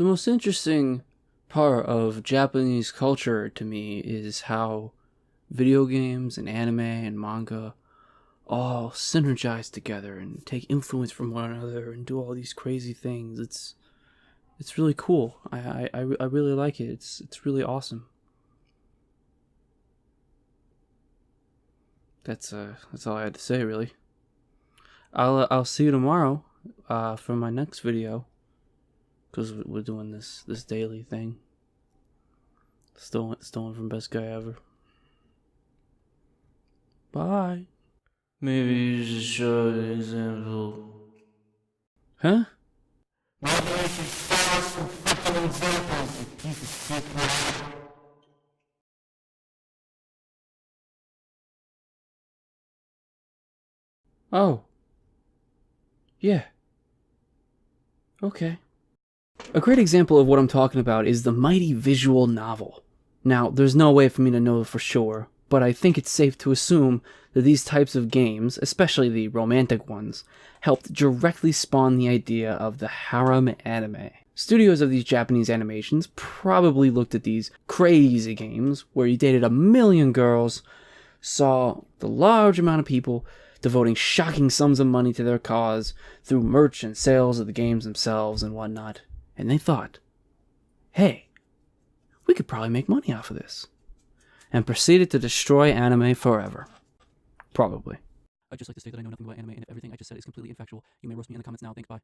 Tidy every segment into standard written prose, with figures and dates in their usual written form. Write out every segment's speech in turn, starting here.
The most interesting part of Japanese culture to me is how video games and anime and manga all synergize together and take influence from one another and do all these crazy things. It's really cool. I really like it. It's really awesome. That's all I had to say, really. I'll see you tomorrow for my next video, because we're doing this daily thing. Stolen from Best Guy Ever. Bye. Maybe you should show an example. Huh? Maybe I should show some fucking examples, you piece of shit. Oh. Yeah. Okay. A great example of what I'm talking about is the mighty visual novel. Now, there's no way for me to know for sure, but I think it's safe to assume that these types of games, especially the romantic ones, helped directly spawn the idea of the harem anime. Studios of these Japanese animations probably looked at these crazy games where you dated a million girls, saw the large amount of people devoting shocking sums of money to their cause through merch and sales of the games themselves and whatnot, and they thought, hey, we could probably make money off of this, and proceeded to destroy anime forever. Probably. I'd just like to say that I know nothing about anime, and everything I just said is completely infactual. You may roast me in the comments now. Thanks, bye.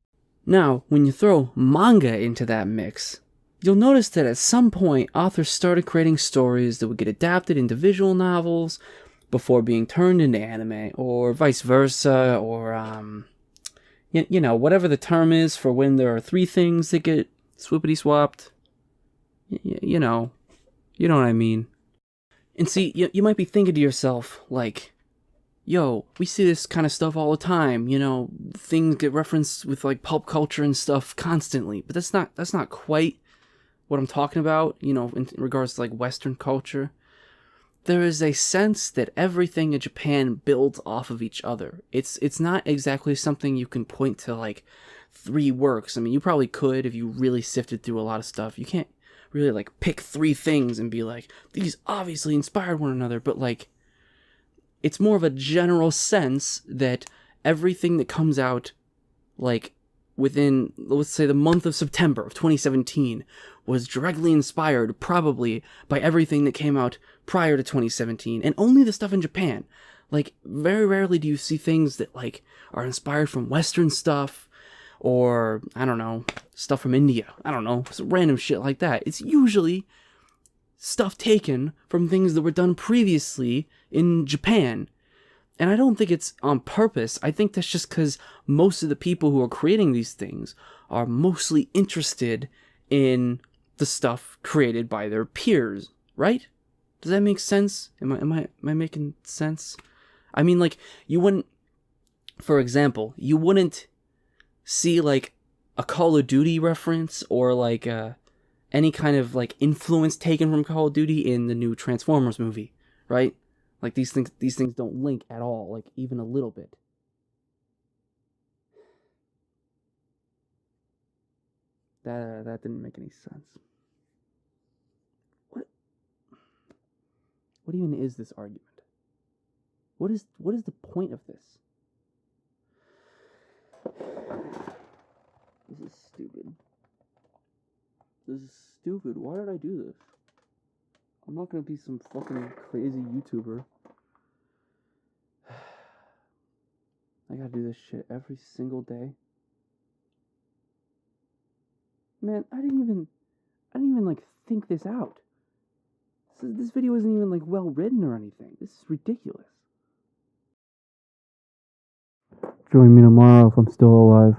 Now, when you throw manga into that mix, you'll notice that at some point, authors started creating stories that would get adapted into visual novels before being turned into anime, or vice versa, or, you know, whatever the term is for when there are three things that get swoopity-swapped. You know what I mean. And see, you might be thinking to yourself, like, yo, we see this kind of stuff all the time, you know, things get referenced with, like, pulp culture and stuff constantly, but that's not quite what I'm talking about, you know, in regards to, like, Western culture. There is a sense that everything in Japan builds off of each other. It's not exactly something you can point to, like, three works. I mean, you probably could if you really sifted through a lot of stuff. You can't really, like, pick three things and be like, these obviously inspired one another, but, like, it's more of a general sense that everything that comes out, like, within, let's say, the month of September of 2017 was directly inspired, probably, by everything that came out prior to 2017, and only the stuff in Japan. Like, very rarely do you see things that, like, are inspired from Western stuff, or, I don't know, stuff from India. I don't know, some random shit like that. It's usually stuff taken from things that were done previously in Japan. And I don't think it's on purpose. I think that's just because most of the people who are creating these things are mostly interested in the stuff created by their peers, right? Does that make sense? Am I making sense? I mean, like, you wouldn't, for example, you wouldn't see, like, a Call of Duty reference or, like, any kind of, like, influence taken from Call of Duty in the new Transformers movie, right? Like, these things don't link at all, like, even a little bit. That didn't make any sense. What even is this argument? What is the point of this? This is stupid. This is stupid. Why did I do this? I'm not gonna be some fucking crazy YouTuber. I gotta do this shit every single day. Man, I didn't even like think this out. This video isn't even, like, well written or anything. This is ridiculous. Join me tomorrow if I'm still alive.